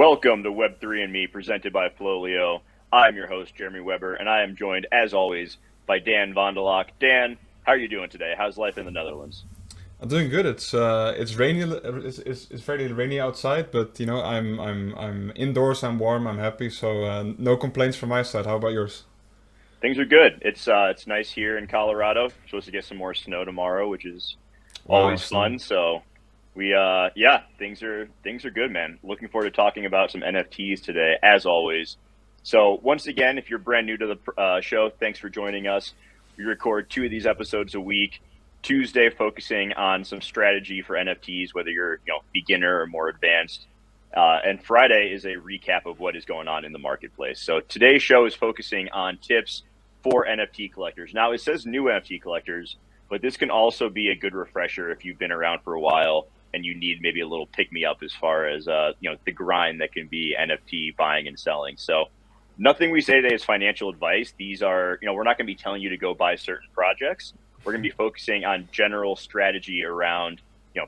Welcome to Web3 and Me, presented by FLOLiO. I'm your host, Jeremy Weber, and I am joined, as always, by Dan Vondelok. Dan, how are you doing today? How's life in the Netherlands? I'm doing good. It's rainy. It's fairly rainy outside, but I'm indoors. I'm warm. I'm happy. So no complaints from my side. How about yours? Things are good. It's nice here in Colorado. We're supposed to get some more snow tomorrow, which is Wow, always snow. fun. So yeah, things are good, man. Looking forward to talking about some NFTs today, as always. So once again, if you're brand new to the show, thanks for joining us. We record two of these episodes a week. Tuesday focusing on some strategy for NFTs, whether you're beginner or more advanced. And Friday is a recap of what is going on in the marketplace. So today's show is focusing on tips for NFT collectors. Now it says new NFT collectors, but this can also be a good refresher if you've been around for a while and you need maybe a little pick me up as far as the grind that can be NFT buying and selling. So nothing we say today is financial advice. These are, we're not going to be telling you to go buy certain projects. We're going to be focusing on general strategy around,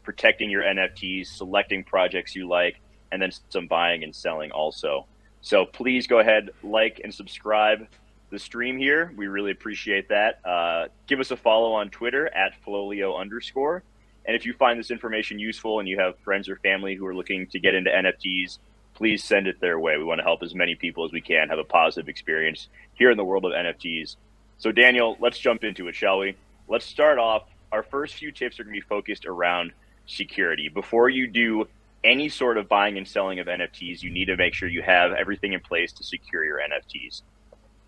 protecting your NFTs, selecting projects you like, and then some buying and selling also. So please go ahead, like and subscribe the stream here. We really appreciate that. Give us a follow on Twitter at FLOLiO_. And if you find this information useful and you have friends or family who are looking to get into NFTs, please send it their way. We want to help as many people as we can have a positive experience here in the world of NFTs. So Daniel, let's jump into it, shall we? Let's start off. Our first few tips are going to be focused around security. Before you do any sort of buying and selling of NFTs, you need to make sure you have everything in place to secure your NFTs.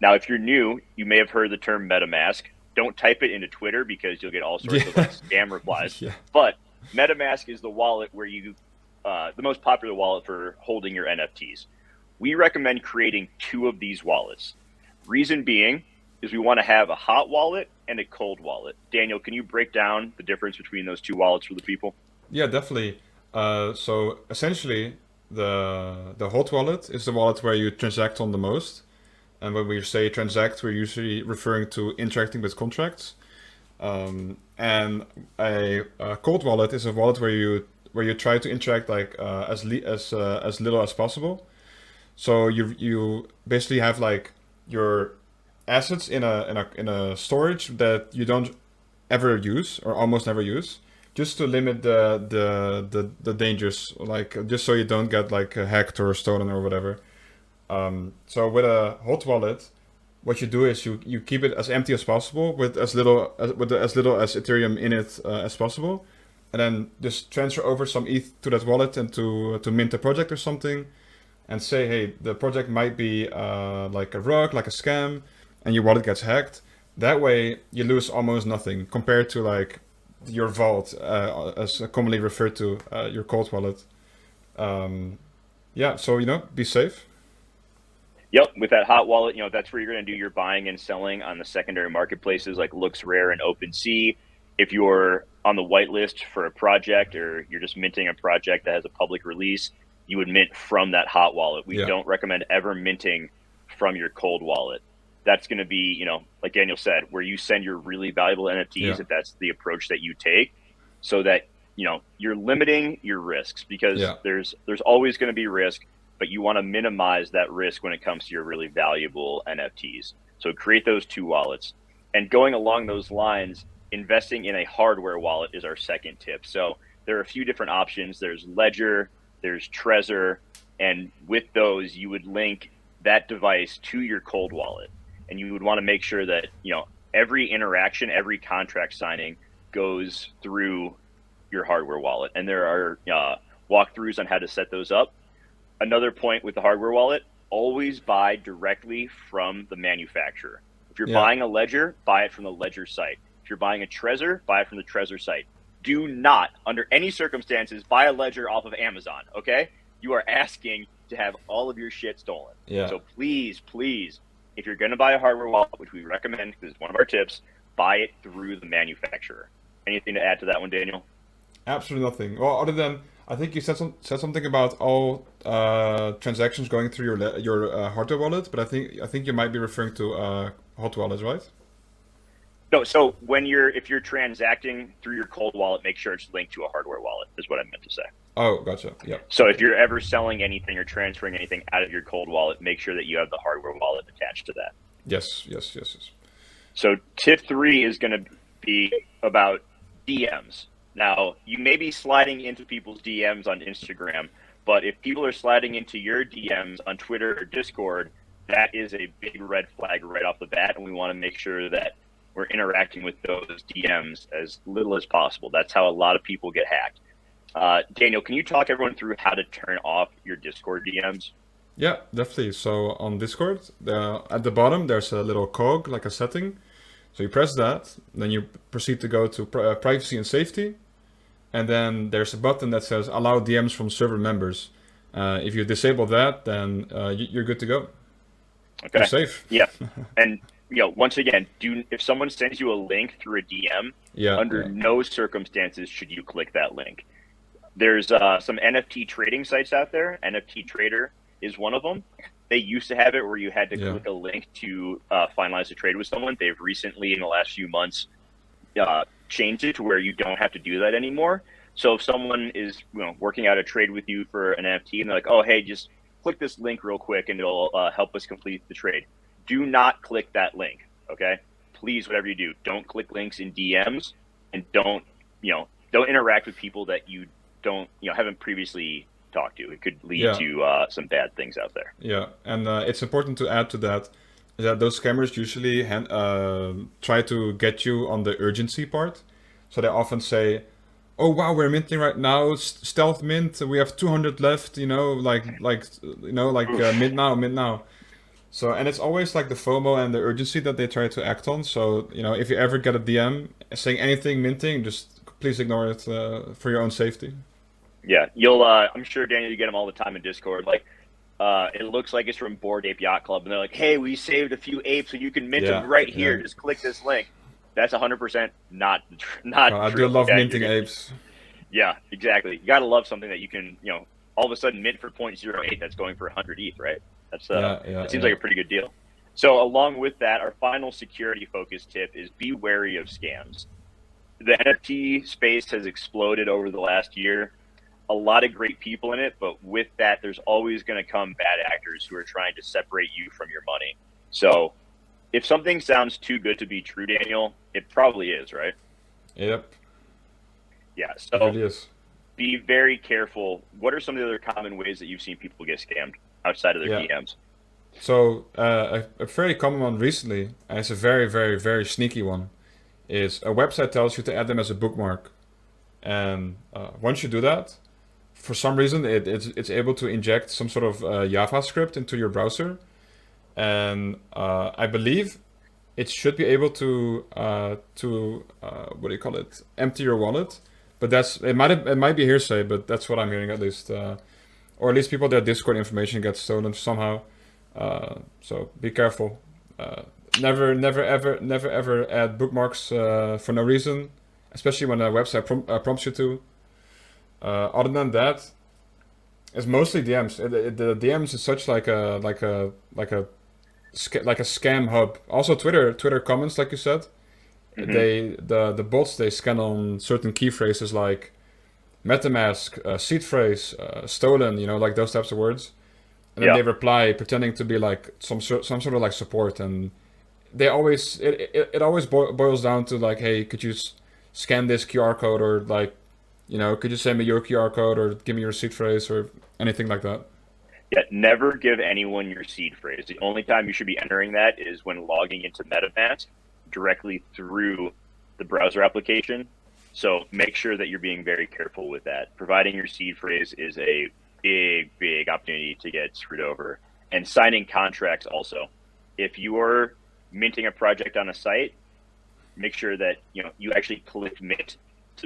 Now, if you're new, you may have heard the term MetaMask. Don't type it into Twitter because you'll get all sorts of Yeah, scam replies. yeah, But MetaMask is the wallet where the most popular wallet for holding your NFTs. We recommend creating two of these wallets. Reason being is we want to have a hot wallet and a cold wallet. Daniel, can you break down the difference between those two wallets for the people? yeah, definitely. So essentially, the hot wallet is the wallet where you transact on the most. And when we say transact, we're usually referring to interacting with contracts. And a cold wallet is a wallet where you try to interact like as little as possible. So you basically have like your assets in a storage that you don't ever use or almost never use, just to limit the dangers, like just so you don't get like hacked or stolen or whatever. So with a hot wallet, what you do is you keep it as empty as possible with as little as Ethereum in it as possible, and then just transfer over some ETH to that wallet and to mint a project or something, and say, hey, the project might be like a rug, like a scam, and your wallet gets hacked. That way, you lose almost nothing compared to like your vault, as commonly referred to, your cold wallet. Yeah, so be safe. Yep, with that hot wallet, that's where you're going to do your buying and selling on the secondary marketplaces like LooksRare and OpenSea. If you're on the whitelist for a project or you're just minting a project that has a public release, you would mint from that hot wallet. We Yeah, don't recommend ever minting from your cold wallet. That's going to be, like Daniel said, where you send your really valuable yeah, NFTs if that's the approach that you take, so that you're limiting your risks because yeah. there's always going to be risk, but you want to minimize that risk when it comes to your really valuable NFTs. So create those two wallets. And going along those lines, investing in a hardware wallet is our second tip. So there are a few different options. There's Ledger, there's Trezor, and with those, you would link that device to your cold wallet. And you would want to make sure that, every interaction, every contract signing goes through your hardware wallet. And there are walkthroughs on how to set those up. Another point with the hardware wallet, always buy directly from the manufacturer. If you're Yeah, buying a Ledger, buy it from the Ledger site. If you're buying a Trezor, buy it from the Trezor site. Do not, under any circumstances, buy a Ledger off of Amazon, okay? You are asking to have all of your shit stolen. yeah. So please, please, if you're going to buy a hardware wallet, which we recommend because it's one of our tips, buy it through the manufacturer. Anything to add to that one, Daniel? Absolutely nothing. Well, other than I think you said something about all transactions going through your hardware wallet, but I think you might be referring to hot wallets, right? No, so if you're transacting through your cold wallet, make sure it's linked to a hardware wallet, is what I meant to say. Oh, gotcha. Yep. So if Okay. you're ever selling anything or transferring anything out of your cold wallet, make sure that you have the hardware wallet attached to that. Yes. Yes. Yes. Yes. So tip 3 is going to be about DMs. Now, you may be sliding into people's DMs on Instagram, but if people are sliding into your DMs on Twitter or Discord, that is a big red flag right off the bat, and we want to make sure that we're interacting with those DMs as little as possible. That's how a lot of people get hacked. Daniel, can you talk everyone through how to turn off your Discord DMs? Yeah, definitely. So on Discord, at the bottom there's a little cog, like a setting. So you press that, then you proceed to go to privacy and safety, and then there's a button that says allow DMs from server members. If you disable that, then you're good to go. You're Okay. safe. Yeah. And once again, do if someone sends you a link through a DM, Yeah, under yeah, no circumstances should you click that link. There's some NFT trading sites out there. NFT Trader is one of them. They used to have it where you had to yeah. click a link to finalize a trade with someone. They've recently, in the last few months, changed it to where you don't have to do that anymore. So if someone is working out a trade with you for an NFT and they're like, oh, hey, just click this link real quick and it'll help us complete the trade. Do not click that link. Okay. Please, whatever you do, don't click links in DMs and don't interact with people that you don't, haven't previously talked to. It could lead Yeah, to some bad things out there. yeah. And it's important to add to that is that those scammers usually try to get you on the urgency part. So they often say, "Oh wow, we're minting right now, stealth mint. We have 200 left. Mint Oof. now, mint now." So and it's always like the FOMO and the urgency that they try to act on. So if you ever get a DM saying anything minting, just please ignore it for your own safety. Yeah, I'm sure Daniel, you get them all the time in Discord. Like, it looks like it's from Bored Ape Yacht Club, and they're like, "Hey, we saved a few apes, so you can mint them Yeah, right here. yeah. Just click this link." That's 100% not I do true. love Okay, minting apes. yeah, exactly. You gotta love something that you can, all of a sudden mint for 0.08 that's going for 100 ETH, right? Yeah, yeah, That seems yeah. like a pretty good deal. So along with that, our final security focus tip is be wary of scams. The NFT space has exploded over the last year. A lot of great people in it, but with that, there's always going to come bad actors who are trying to separate you from your money. So if something sounds too good to be true, Daniel, it probably is, right? Yep, Yeah. it So really is. be very careful. What are some of the other common ways that you've seen people get scammed outside of their Yeah. DMs? So a very common one recently, and it's a very, very, very sneaky one, is a website tells you to add them as a bookmark, and once you do that, for some reason it's able to inject some sort of JavaScript into your browser, and I believe it should be able to what do you call it, empty your wallet. But it might be hearsay, but that's what I'm hearing at least, or at least people their Discord information gets stolen somehow. So be careful. Uh, never ever add bookmarks for no reason, especially when a website prompts you to. Other than that, it's mostly DMs. The DMs is such like a scam hub. Also, Twitter comments, like you said, Hmm. the bots they scan on certain key phrases like MetaMask, seed phrase, stolen. Like those types of words, and then Yeah. they reply pretending to be like some sort of like support, and they always it always boils down to like, hey, could you scan this QR code, or like, could you send me your QR code or give me your seed phrase or anything like that. Yeah. Never give anyone your seed phrase. The only time you should be entering that is when logging into MetaMask directly through the browser application. So make sure that you're being very careful with that. Providing your seed phrase is a big, big opportunity to get screwed over. And signing contracts also. If you're minting a project on a site, make sure that you actually click mint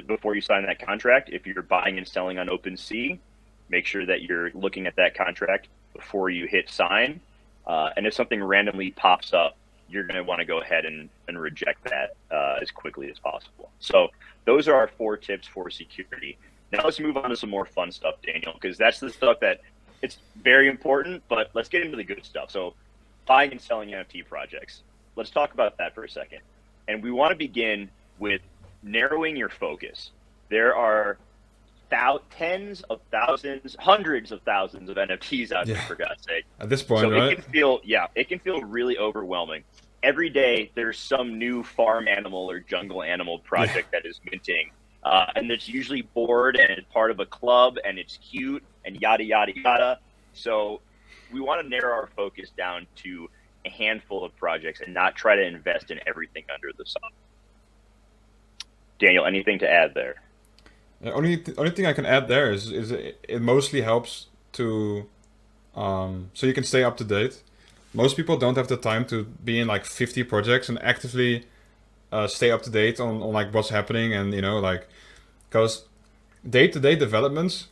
before you sign that contract. If you're buying and selling on OpenSea, make sure that you're looking at that contract before you hit sign. And if something randomly pops up, you're going to want to go ahead and reject that as quickly as possible. So those are our 4 tips for security. Now let's move on to some more fun stuff, Daniel, because that's the stuff that it's very important, but let's get into the good stuff. So buying and selling NFT projects. Let's talk about that for a second. And we want to begin with narrowing your focus. There are tens of thousands, hundreds of thousands of NFTs out there, Yeah. for God's sake. At this point, So right? it can feel really overwhelming. Every day there's some new farm animal or jungle animal Yeah. project that is minting. And it's usually bored and it's part of a club and it's cute and yada, yada, yada. So we want to narrow our focus down to a handful of projects and not try to invest in everything under the sun. Daniel, anything to add there? The only thing I can add there is it mostly helps to so you can stay up to date. Most people don't have the time to be in like 50 projects and actively stay up to date on like what's happening, and like because day-to-day developments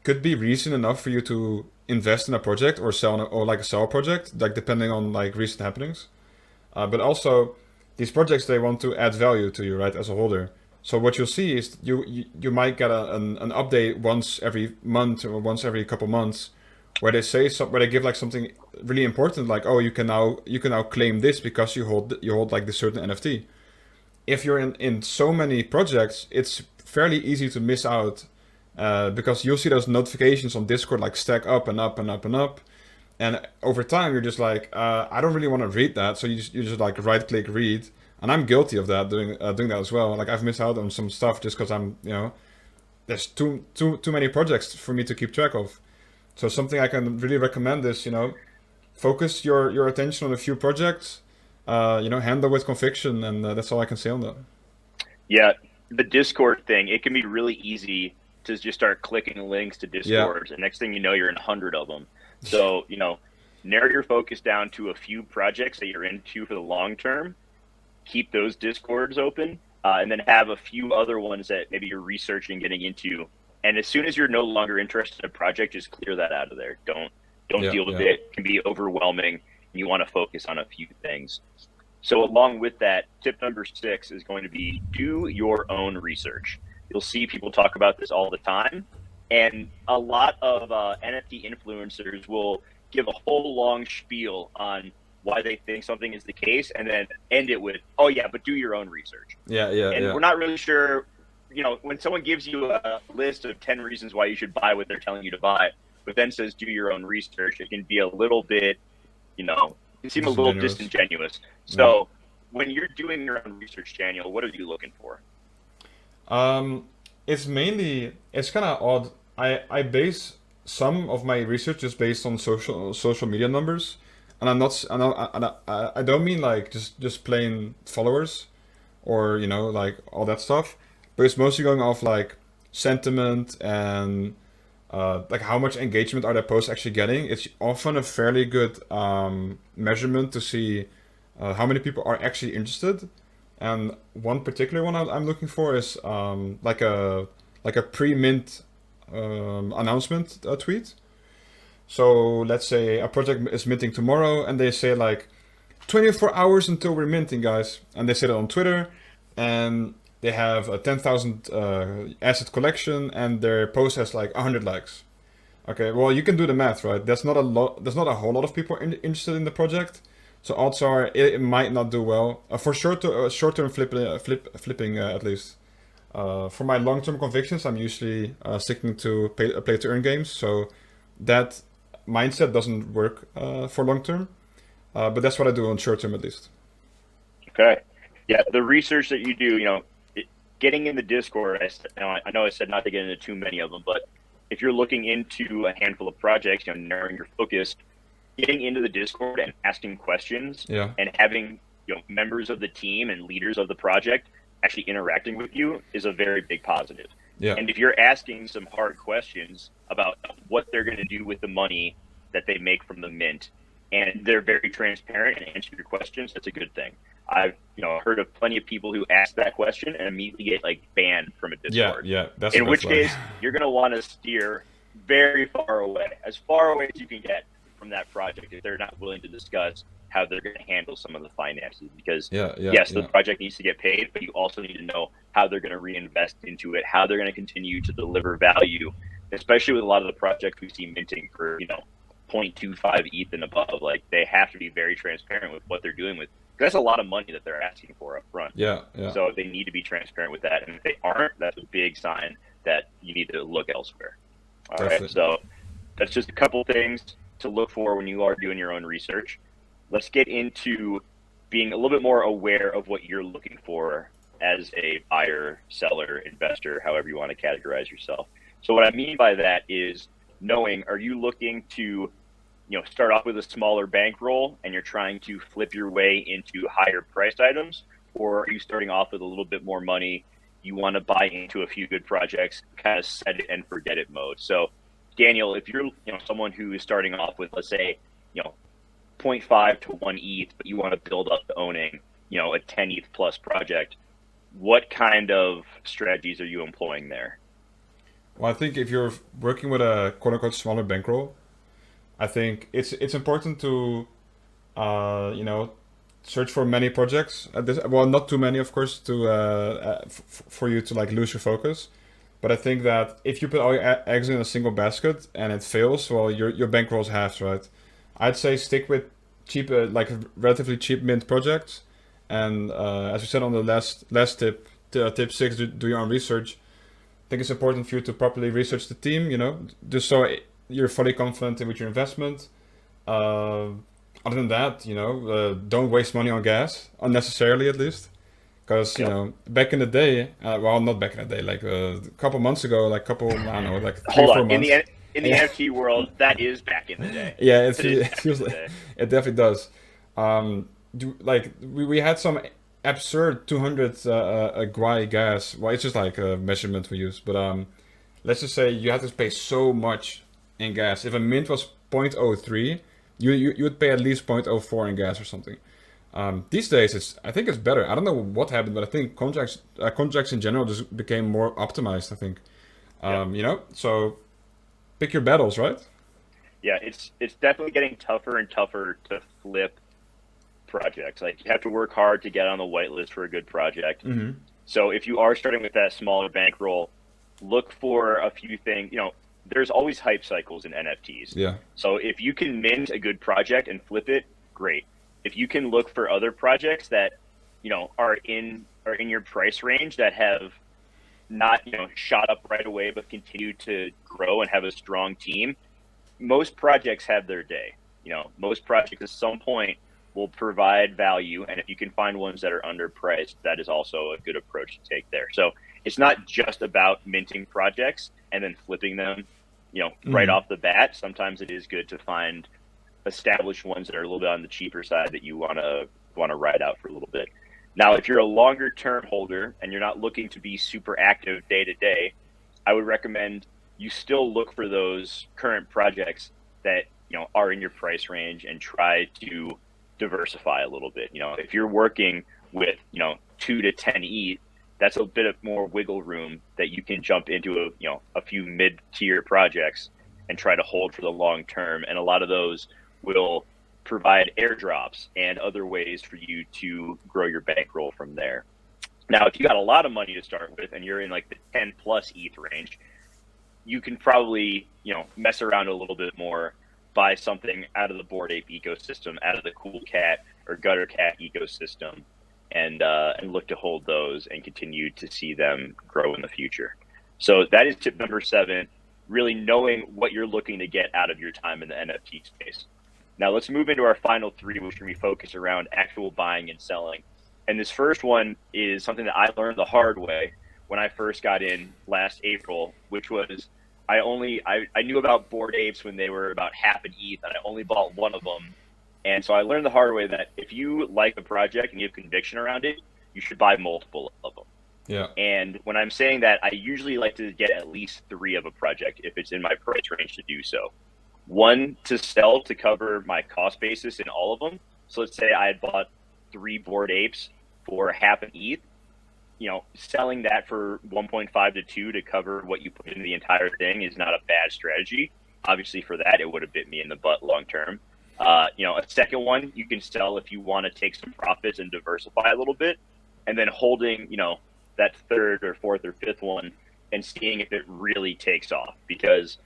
could be reason enough for you to invest in a project or or like sell a project, like depending on like recent happenings. But also, these projects, they want to add value to you, right, as a holder. So what you'll see is you might get an update once every month or once every couple months, where where they give like something really important, like, oh, you can now claim this because you hold like this certain NFT. If you're in so many projects, it's fairly easy to miss out, because you'll see those notifications on Discord like stack up and up and up and up. And over time, you're just like, I don't really want to read that. So you just like right click read. And I'm guilty of that, doing that as well. Like I've missed out on some stuff just because there's too many projects for me to keep track of. So something I can really recommend is, focus your attention on a few projects, handle with conviction, and that's all I can say on that. Yeah, the Discord thing, it can be really easy to just start clicking links to Yeah, Discords, and next thing you know, you're in 100 of them. So, narrow your focus down to a few projects that you're into for the long term, keep those Discords open, and then have a few other ones that maybe you're researching, getting into. And as soon as you're no longer interested in a project, just clear that out of there. Don't yeah, deal with yeah, it. It can be overwhelming. You want to focus on a few things. So along with that, tip number 6 is going to be do your own research. You'll see people talk about this all the time. And a lot of NFT influencers will give a whole long spiel on why they think something is the case and then end it with, oh, yeah, but do your own research. yeah, yeah, And yeah, we're not really sure, when someone gives you a list of 10 reasons why you should buy what they're telling you to buy, but then says do your own research, it can be a little bit, it can seem a little disingenuous. disingenuous. Yeah. So when you're doing your own research, Daniel, what are you looking for? Um, it's kind of odd. I base some of my research just based on social media numbers, and I don't mean like just plain followers or like all that stuff, but it's mostly going off like sentiment and like how much engagement are their posts actually getting. It's often a fairly good measurement to see how many people are actually interested. And one particular one I'm looking for is like a pre-mint announcement tweet. So let's say a project is minting tomorrow, and they say like 24 hours until we're minting, guys, and they say it on Twitter, and they have a 10,000 asset collection, and their post has like 100 likes. Okay, well you can do the math, right? There's not a lot. There's not a whole lot of people interested in the project, so odds are it might not do well for short-term flipping at least. For my long-term convictions, I'm usually sticking to play-to-earn games, so that mindset doesn't work for long-term. But that's what I do on short-term at least. Okay. Yeah, the research that you do, getting in the Discord, I know I said not to get into too many of them, but if you're looking into a handful of projects, narrowing your focus, getting into the Discord and asking questions Yeah, and having members of the team and leaders of the project actually interacting with you is a very big positive. yeah, And if you're asking some hard questions about what they're going to do with the money that they make from the mint, and they're very transparent and answer your questions, that's a good thing. I've heard of plenty of people who ask that question and immediately get like banned from a yeah, Discord. yeah. That's a In red which flag. case, you're going to want to steer very as far away as you can get from that project if they're not willing to discuss how they're going to handle some of the finances. Because Yeah, yeah, yes, the yeah, project needs to get paid, but you also need to know how they're going to reinvest into it, how they're going to continue to deliver value, especially with a lot of the projects we see minting for 0.25 ETH and above. Like they have to be very transparent with what they're doing with. That's a lot of money that they're asking for up front. yeah, yeah, So they need to be transparent with that. And if they aren't, that's a big sign that you need to look elsewhere. All right. Definitely. So that's just a couple things to look for when you are doing your own research. Let's get into being a little bit more aware of what you're looking for as a buyer, seller, investor, however you want to categorize yourself. So what I mean by that is knowing, are you looking to start off with a smaller bankroll and you're trying to flip your way into higher priced items, or are you starting off with a little bit more money? You want to buy into a few good projects, kind of set it and forget it mode. So, Daniel, if you're someone who is starting off with, let's say, you know, zero point 0.5 to 1 ETH, but you want to build up to owning, a 10 ETH plus project, what kind of strategies are you employing there? Well, I think if you're working with a quote unquote smaller bankroll, I think it's important to you know search for many projects. Well, not too many, of course, to for you to like lose your focus. But I think that if you put all your eggs in a single basket and it fails, well, your bankroll's halves, right? I'd say stick with cheap, like relatively cheap mint projects. And as we said on the last tip, tip six, do your own research. I think it's important for you to properly research the team. Just so you're fully confident with your investment. Uh, Other than that, don't waste money on gas unnecessarily, at least. Because Yep. back in the day, well, not back in the day, like a couple months ago, like I don't know, like three Hold four on. months. In the Yeah, NFT world, that is back in the day. yeah, That is it back in feels the like day. it definitely does. Like we had some absurd 200 guai gas. Well, it's just like a measurement we use, but let's just say you had to pay so much in gas. If a mint was 0.03, you would pay at least 0.04 in gas or something. These days, I think it's better. I don't know what happened, but I think contracts in general just became more optimized. I think, Yep. so pick your battles, right? Yeah, it's definitely getting tougher and tougher to flip projects. Like you have to work hard to get on the whitelist for a good project. Mm-hmm. So if you are starting with that smaller bankroll, look for a few things. There's always hype cycles in NFTs. Yeah. So if you can mint a good project and flip it, great. If you can look for other projects that, are in your price range that have not, shot up right away but continue to grow and have a strong team, most projects have their day. Most projects at some point will provide value, and if you can find ones that are underpriced, that is also a good approach to take there. So it's not just about minting projects and then flipping them, right Mm-hmm. off the bat. Sometimes it is good to find established ones that are a little bit on the cheaper side that you want to ride out for a little bit. Now, if you're a longer term holder and you're not looking to be super active day to day, I would recommend you still look for those current projects that are in your price range and try to diversify a little bit. If you're working with 2 to 10 ETH, that's a bit of more wiggle room that you can jump into a few mid tier projects and try to hold for the long term. And a lot of those will provide airdrops and other ways for you to grow your bankroll from there. Now, if you got a lot of money to start with and you're in like the 10 plus ETH range, you can probably, mess around a little bit more, buy something out of the Bored Ape ecosystem, out of the Cool Cat or Gutter Cat ecosystem, and look to hold those and continue to see them grow in the future. So that is tip number 7, really knowing what you're looking to get out of your time in the NFT space. Now let's move into our final 3, which can be focused around actual buying and selling. And this first one is something that I learned the hard way when I first got in last April, which was I knew about Bored Apes when they were about half an ETH, and I only bought one of them. And so I learned the hard way that if you like a project and you have conviction around it, you should buy multiple of them. Yeah. And when I'm saying that, I usually like to get at least 3 of a project if it's in my price range to do so. One to sell to cover my cost basis in all of them. So let's say I had bought 3 Bored Apes for half an ETH. Selling that for 1.5 to 2 to cover what you put into the entire thing is not a bad strategy. Obviously, for that, it would have bit me in the butt long term. A second one you can sell if you want to take some profits and diversify a little bit, and then holding, that third or fourth or fifth one and seeing if it really takes off, because,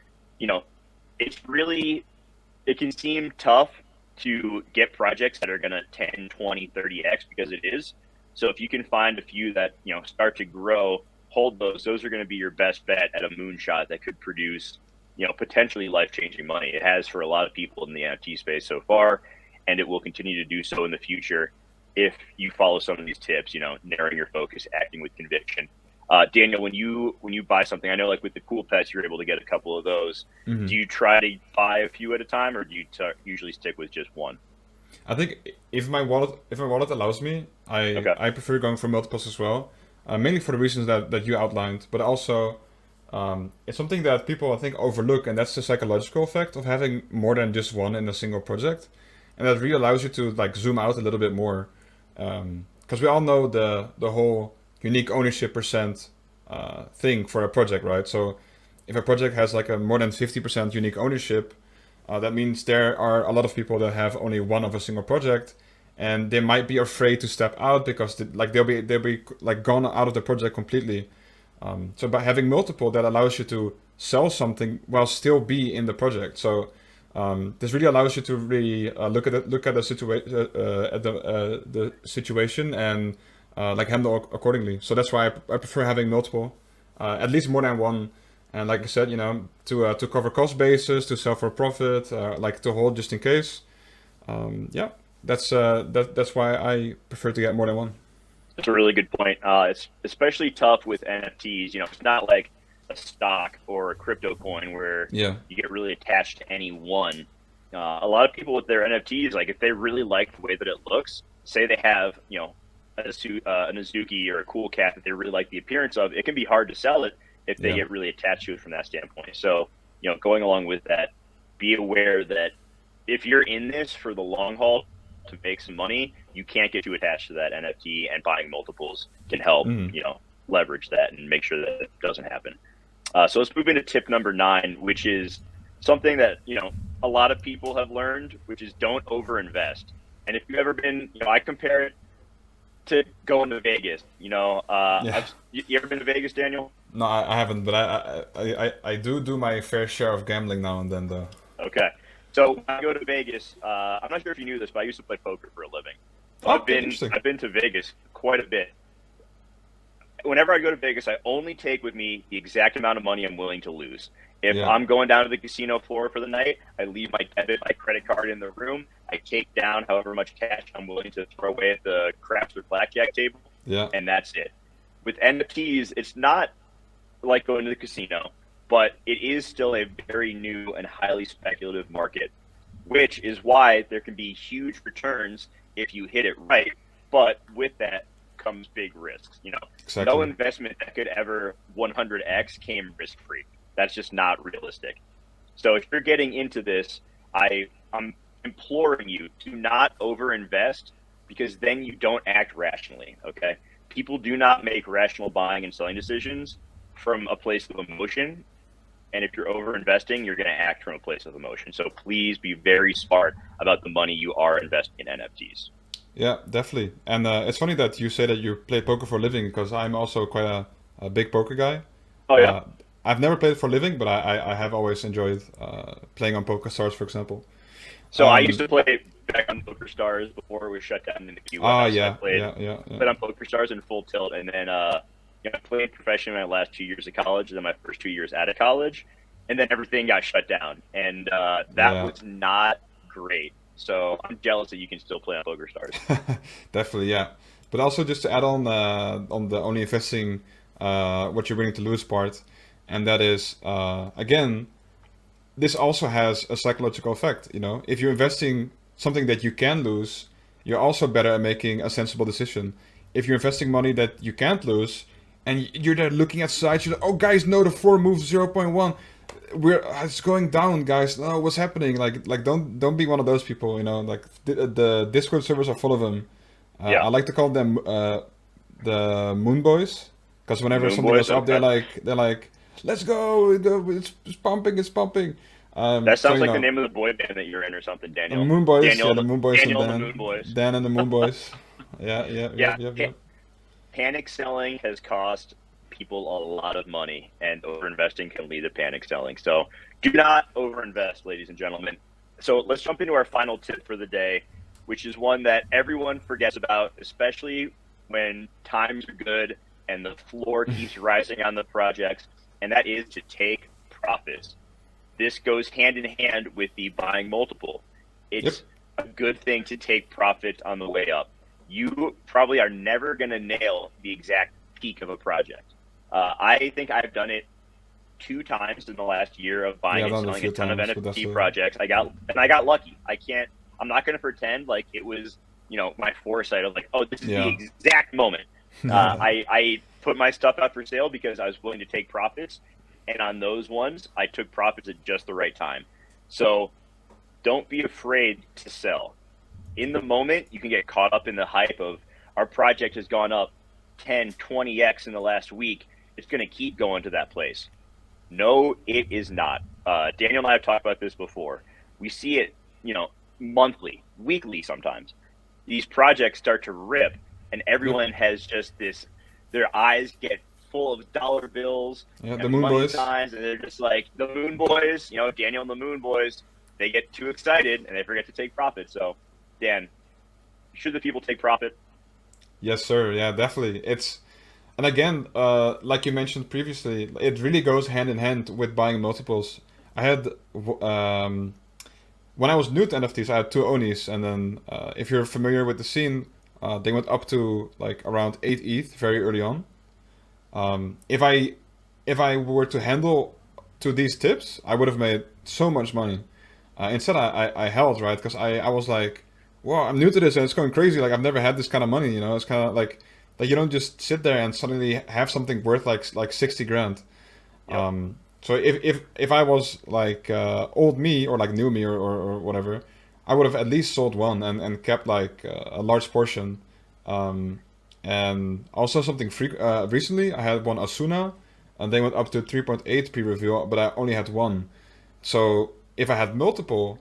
it can seem tough to get projects that are going to 10, 20, 30x because it is. So if you can find a few that, start to grow, hold those, those are going to be your best bet at a moonshot that could produce, potentially life-changing money. It has for a lot of people in the NFT space so far, and it will continue to do so in the future if you follow some of these tips, narrowing your focus, acting with conviction. Daniel, when you buy something, I know like with the cool pets, you're able to get a couple of those. Hmm. Do you try to buy a few at a time, or do you usually stick with just one? I think if my wallet allows me, I Okay. I prefer going for multiples as well, mainly for the reasons that you outlined, but also it's something that people I think overlook, and that's the psychological effect of having more than just one in a single project, and that really allows you to like zoom out a little bit more, because we all know the whole unique ownership percent thing for a project, right? So if a project has like a more than 50% unique ownership, that means there are a lot of people that have only one of a single project, and they might be afraid to step out because like they'll be like gone out of the project completely. So by having multiple, that allows you to sell something while still be in the project. So this really allows you to really look at the situation at the situation and like handle accordingly. So that's why I prefer having multiple, at least more than one. And like I said, to cover cost bases, to sell for profit, like to hold just in case. Yeah, that's why I prefer to get more than one. That's a really good point. It's especially tough with NFTs. It's not like a stock or a crypto coin where Yeah. you get really attached to any one. A lot of people with their NFTs, like if they really like the way that it looks, say they have, an Azuki or a cool cat that they really like the appearance of, it can be hard to sell it if they Yeah. get really attached to it from that standpoint. So, going along with that, be aware that if you're in this for the long haul to make some money, you can't get too attached to that NFT, and buying multiples can help, Mm. leverage that and make sure that it doesn't happen. So let's move into tip number 9, which is something that, a lot of people have learned, which is don't overinvest. And if you've ever been, I compare it to going to Vegas. Yeah. You ever been to Vegas, Daniel? No, I haven't, but I do my fair share of gambling now and then, though. Okay. So when I go to Vegas, I'm not sure if you knew this, but I used to play poker for a living. So I've Okay, been interesting. I've been to Vegas quite a bit. Whenever I go to Vegas, I only take with me the exact amount of money I'm willing to lose. If Yeah. I'm going down to the casino floor for the night, I leave my credit card in the room. I take down however much cash I'm willing to throw away at the craps or blackjack table, Yeah. and that's it. With NFTs, it's not like going to the casino, but it is still a very new and highly speculative market, which is why there can be huge returns if you hit it right. But with that comes big risks. No Exactly. investment that could ever 100x came risk free. That's just not realistic. So if you're getting into this, I'm imploring you to not overinvest, because then you don't act rationally. Okay. People do not make rational buying and selling decisions from a place of emotion. And if you're over investing, you're going to act from a place of emotion. So please be very smart about the money you are investing in NFTs. Yeah, definitely. And it's funny that you say that you play poker for a living because I'm also quite a big poker guy. Oh, yeah. Uh, I've never played for a living, but I have always enjoyed playing on Poker Stars, for example. So I used Um, to play back on Poker Stars before it was shut down in the oh US. I yeah, played yeah, yeah, yeah, played on Poker Stars in Full Tilt, and then I played professionally my last 2 years of college, and then my first 2 years out of college, and then everything got shut down, and that yeah. was not great. So I'm jealous that you can still play on Poker Stars. Definitely, yeah. But also just to add on the only investing what you're willing to lose part, and that is again, this also has a psychological effect. If you're investing something that you can lose, you're also better at making a sensible decision. If you're investing money that you can't lose, and you're there looking at sites, you're like, oh guys, no, the floor moves 0.1. It's going down, guys. No, what's happening? Like don't be one of those people. Like the Discord servers are full of them. Yeah, I like to call them the Moon Boys, because the whenever Moon something Boys. goes up, they're Okay, like, let's go, it's pumping, it's pumping. that So sounds like the name of the boy band that you're in or something, the Daniel. Moon Boys, yeah, Daniel, the Moon Boys and Daniel and the Moon Boys. Dan and the Moon Boys. Yeah, yeah, Yeah, yep, yep, yep. panic selling has cost people a lot of money, and overinvesting can lead to panic selling. So do not overinvest, ladies and gentlemen. So let's jump into our final tip for the day, which is one that everyone forgets about, especially when times are good and the floor keeps rising on the projects, and that is to take profits. This goes hand in hand with the buying multiple. Yep. It's a good thing to take profits on the way up. You probably are never going to nail the exact peak of a project. I think I've done it 2 times in the last year of buying Yeah, I've and done it a selling a few ton of times, but that's NFT projects. I got lucky. I'm not going to pretend like it was, my foresight of like, oh, this is the yeah. exact moment. I put my stuff out for sale because I was willing to take profits. And on those ones, I took profits at just the right time. So don't be afraid to sell. In the moment, you can get caught up in the hype of our project has gone up 10, 20x in the last week. It's going to keep going to that place. No, it is not. Daniel and I have talked about this before. We see it, monthly, weekly sometimes. These projects start to rip, and Yep. everyone has just this. Their eyes get full of dollar bills Yeah, the and Moon money Boys. signs, and they're just like the Moon Boys. Daniel and the Moon Boys. They get too excited and they forget to take profit. So, Dan, should the people take profit? Yes, sir. Yeah, definitely. And again, like you mentioned previously, it really goes hand in hand with buying multiples. I had when I was new to NFTs, I had two Onis, and then if you're familiar with the scene, they went up to like around 8 ETH very early on. If I were to handle to these tips, I would have made so much money. Instead, I held, right, because I was like, "Wow, I'm new to this and it's going crazy. Like I've never had this kind of money. It's kind of like you don't just sit there and suddenly have something worth like 60 grand." Yep. So if I was like old me or like new me or whatever, I would have at least sold one and kept like a large portion. Um, and also something free, recently, I had one Asuna, and they went up to 3.8 pre-review, but I only had one. So if I had multiple,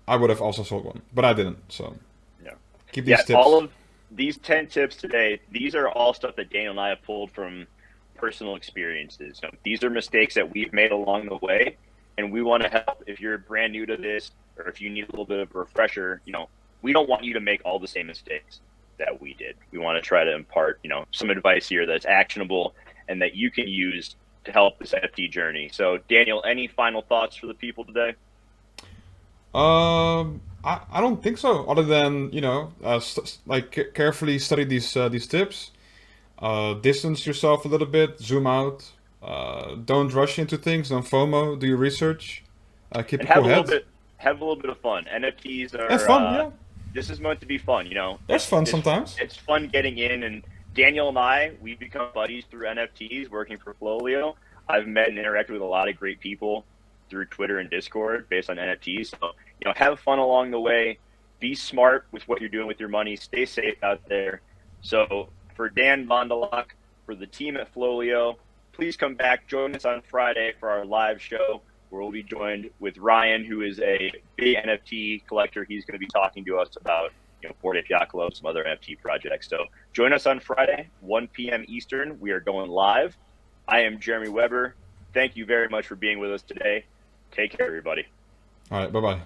I would have also sold one, but I didn't. So Yeah. keep Yeah. these All tips. of these 10 tips today, these are all stuff that Daniel and I have pulled from personal experiences. So these are mistakes that we've made along the way. And we want to help if you're brand new to this or if you need a little bit of a refresher, we don't want you to make all the same mistakes that we did. We want to try to impart, some advice here that's actionable and that you can use to help this NFT journey. So Daniel, any final thoughts for the people today? I don't think so. Other than carefully study these tips, distance yourself a little bit, zoom out, don't rush into things, don't FOMO, do your research, keep a And cool head. have a little bit of fun. NFTs Have are fun, yeah. this is meant to be fun. That's fun sometimes. It's fun getting in. And Daniel and I, we've become buddies through NFTs, working for FLOLiO. I've met and interacted with a lot of great people through Twitter and Discord based on NFTs. So have fun along the way. Be smart with what you're doing with your money. Stay safe out there. So for Dan Vondalak, for the team at FLOLiO, please come back. Join us on Friday for our live show where we'll be joined with Ryan, who is a big NFT collector. He's going to be talking to us about Bored Ape Yacht Club, some other NFT projects. So join us on Friday, 1 p.m. Eastern. We are going live. I am Jeremy Weber. Thank you very much for being with us today. Take care, everybody. All right, bye bye.